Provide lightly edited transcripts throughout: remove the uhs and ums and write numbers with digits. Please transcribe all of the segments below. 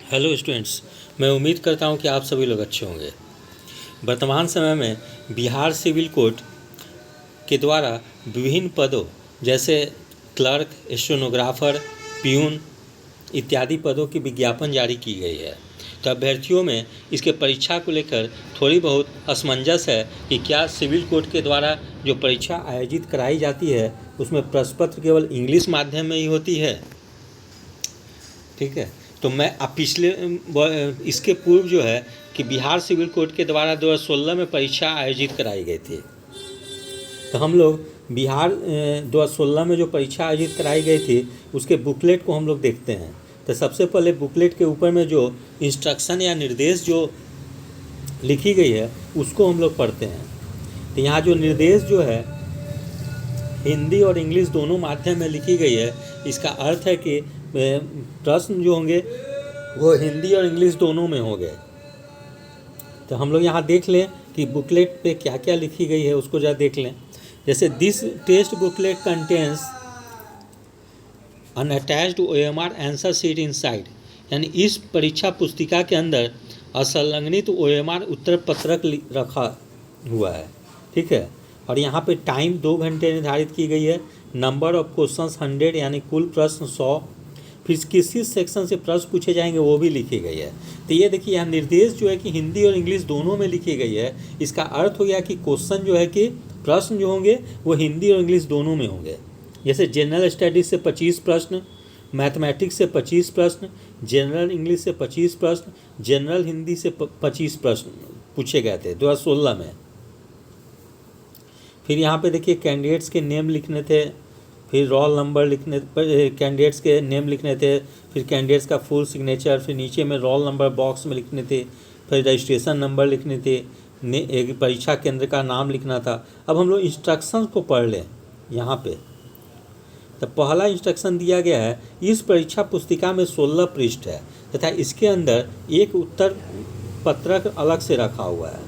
Hello students, मैं उम्मीद करता हूं कि आप सभी लोग अच्छे होंगे। वर्तमान समय में बिहार सिविल कोड के द्वारा विभिन्न पदों जैसे क्लर्क, स्टेनोग्राफर, प्यून इत्यादि पदों की विज्ञापन जारी की गई है। तो अभ्यर्थियों में इसके परीक्षा को लेकर थोड़ी बहुत असमंजस है कि क्या सिविल कोड के द्वारा जो परीक्षा आयोजित कराई जाती है उसमें प्रश्न पत्र केवल इंग्लिश माध्यम में ही होती है। ठीक है, तो मैं अब इसके पूर्व जो है कि बिहार सिविल कोड के द्वारा 2016 में परीक्षा आयोजित कराई गई थी। तो हम लोग बिहार 2016 में जो परीक्षा आयोजित कराई गई थी उसके बुकलेट को हम लोग देखते हैं। तो सबसे पहले बुकलेट के ऊपर में जो इंस्ट्रक्शन या निर्देश जो लिखी गई है उसको हम लोग पढ़ते हैं। तो यहाँ जो निर्देश जो है हिंदी और इंग्लिश दोनों माध्यम में लिखी गई है। इसका अर्थ है कि प्रश्न जो होंगे वो हिंदी और इंग्लिश दोनों में होंगे। तो हम लोग यहाँ देख लें कि बुकलेट पे क्या क्या लिखी गई है, उसको जरा देख लें। जैसे this test booklet contains an attached OMR answer sheet inside, यानी इस परीक्षा पुस्तिका के अंदर असंलग्नित OMR उत्तर पत्रक रखा हुआ है। ठीक है, और यहाँ पे टाइम 2 घंटे निर्धारित की गई है। नंबर ऑफ क्वेश्चंस 100, यानी कुल प्रश्न 100। फिर किसी सेक्शन से प्रश्न पूछे जाएंगे वो भी लिखी गई है। तो ये देखिए यहाँ निर्देश जो है कि हिंदी और इंग्लिश दोनों में लिखी गई है। इसका अर्थ हो गया कि क्वेश्चन जो है कि प्रश्न जो होंगे वो हिंदी और इंग्लिश दोनों में होंगे। जैसे जनरल स्टडीज से 25 प्रश्न, मैथमेटिक्स से 25 प्रश्न, जनरल इंग्लिश से 25 प्रश्न, जनरल हिंदी से 25 प्रश्न पूछे गए थे 2016 में। फिर यहाँ पे देखिए कैंडिडेट्स के नेम लिखने थे, फिर रोल नंबर लिखने, कैंडिडेट्स के नेम लिखने थे, फिर कैंडिडेट्स का फुल सिग्नेचर, फिर नीचे में रोल नंबर बॉक्स में लिखने थे, फिर रजिस्ट्रेशन नंबर लिखने थे, एक परीक्षा केंद्र का नाम लिखना था। अब हम लोग इंस्ट्रक्शंस को पढ़ लें यहाँ पे। तो पहला इंस्ट्रक्शन दिया गया है, इस परीक्षा पुस्तिका में 16 पृष्ठ है तथा इसके अंदर एक उत्तर पत्रक अलग से रखा हुआ है।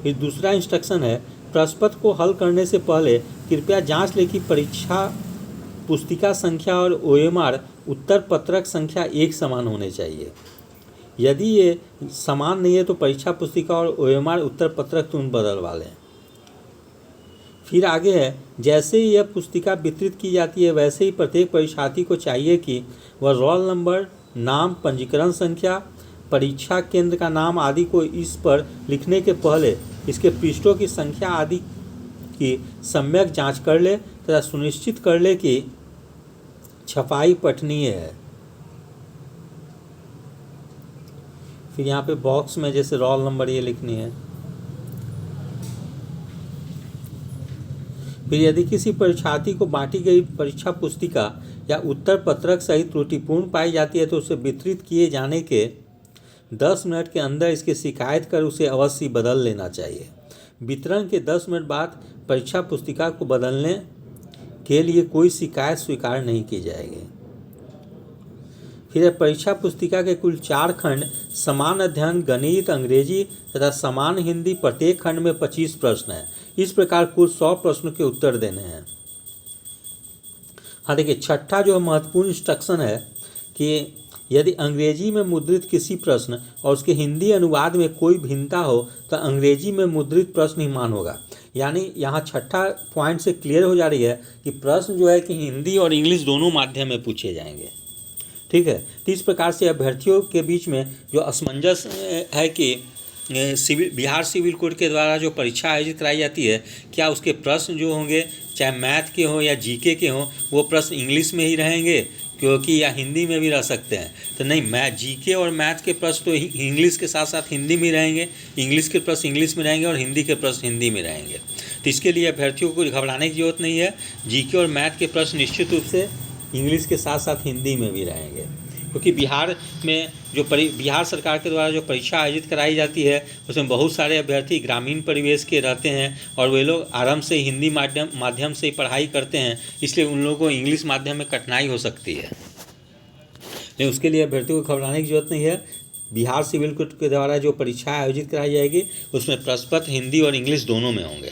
फिर दूसरा इंस्ट्रक्शन है, प्रश्न पत्र को हल करने से पहले कृपया जांच लें कि परीक्षा पुस्तिका संख्या और OMR उत्तर पत्रक संख्या एक समान होने चाहिए। यदि ये समान नहीं है तो परीक्षा पुस्तिका और OMR उत्तर पत्रक तुरंत बदलवा लें। फिर आगे है, जैसे ही यह पुस्तिका वितरित की जाती है वैसे ही प्रत्येक परीक्षार्थी को चाहिए कि वह रोल नंबर, नाम, पंजीकरण संख्या, परीक्षा केंद्र का नाम आदि को इस पर लिखने के पहले इसके पृष्ठों की संख्या आदि की सम्यक जांच कर ले तथा सुनिश्चित कर ले कि छपाई पठनीय है। फिर यहाँ पे बॉक्स में जैसे रोल नंबर ये लिखनी है। फिर यदि किसी परीक्षार्थी को बांटी गई परीक्षा पुस्तिका या उत्तर पत्रक सहित त्रुटिपूर्ण पाई जाती है तो उसे वितरित किए जाने के 10 मिनट के अंदर इसकी शिकायत कर उसे अवश्य बदल लेना चाहिए। वितरण के 10 मिनट बाद परीक्षा पुस्तिका को बदलने के लिए कोई शिकायत स्वीकार नहीं की जाएगी। फिर परीक्षा पुस्तिका के कुल 4 खंड, समान अध्ययन, गणित, अंग्रेजी तथा समान हिंदी, प्रत्येक खंड में 25 प्रश्न हैं। इस प्रकार कुल 100 प्रश्नों के उत्तर देने हैं। हाँ देखिए, छठा जो महत्वपूर्ण इंस्ट्रक्शन है कि यदि अंग्रेजी में मुद्रित किसी प्रश्न और उसके हिंदी अनुवाद में कोई भिन्नता हो तो अंग्रेजी में मुद्रित प्रश्न ही मान होगा। यानी यहाँ छठा पॉइंट से क्लियर हो जा रही है कि प्रश्न जो है कि हिंदी और इंग्लिश दोनों माध्यम में पूछे जाएंगे। ठीक है, तो इस प्रकार से अभ्यर्थियों के बीच में जो असमंजस है कि बिहार सिविल कोड के द्वारा जो परीक्षा आयोजित कराई जाती है, क्या उसके प्रश्न जो होंगे चाहे मैथ के हों या GK के हों वो प्रश्न इंग्लिश में ही रहेंगे क्योंकि या हिंदी में भी रह सकते हैं। तो नहीं, GK और मैथ के प्रश्न तो इंग्लिश के साथ साथ हिंदी में रहेंगे, इंग्लिश के प्रश्न इंग्लिश में रहेंगे और हिंदी के प्रश्न हिंदी में रहेंगे। तो इसके लिए अभ्यर्थियों को घबराने की जरूरत नहीं है। GK और मैथ के प्रश्न निश्चित रूप से इंग्लिश के साथ साथ हिंदी में भी रहेंगे, क्योंकि बिहार में जो बिहार सरकार के द्वारा जो परीक्षा आयोजित कराई जाती है उसमें बहुत सारे अभ्यर्थी ग्रामीण परिवेश के रहते हैं और वे लोग आराम से हिंदी माध्यम से पढ़ाई करते हैं, इसलिए उन लोगों को इंग्लिश माध्यम में कठिनाई हो सकती है। लेकिन उसके लिए अभ्यर्थियों को घबराने की जरूरत नहीं है। बिहार सिविल कोड के द्वारा जो परीक्षा आयोजित कराई जाएगी उसमें प्रश्न पत्र हिंदी और इंग्लिश दोनों में होंगे।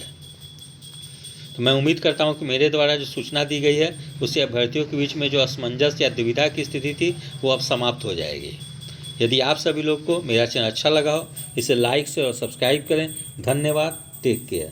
तो मैं उम्मीद करता हूं कि मेरे द्वारा जो सूचना दी गई है उससे अभ्यर्थियों के बीच में जो असमंजस या दुविधा की स्थिति थी वो अब समाप्त हो जाएगी। यदि आप सभी लोग को मेरा चैनल अच्छा लगा हो, इसे लाइक से और सब्सक्राइब करें। धन्यवाद। Take care.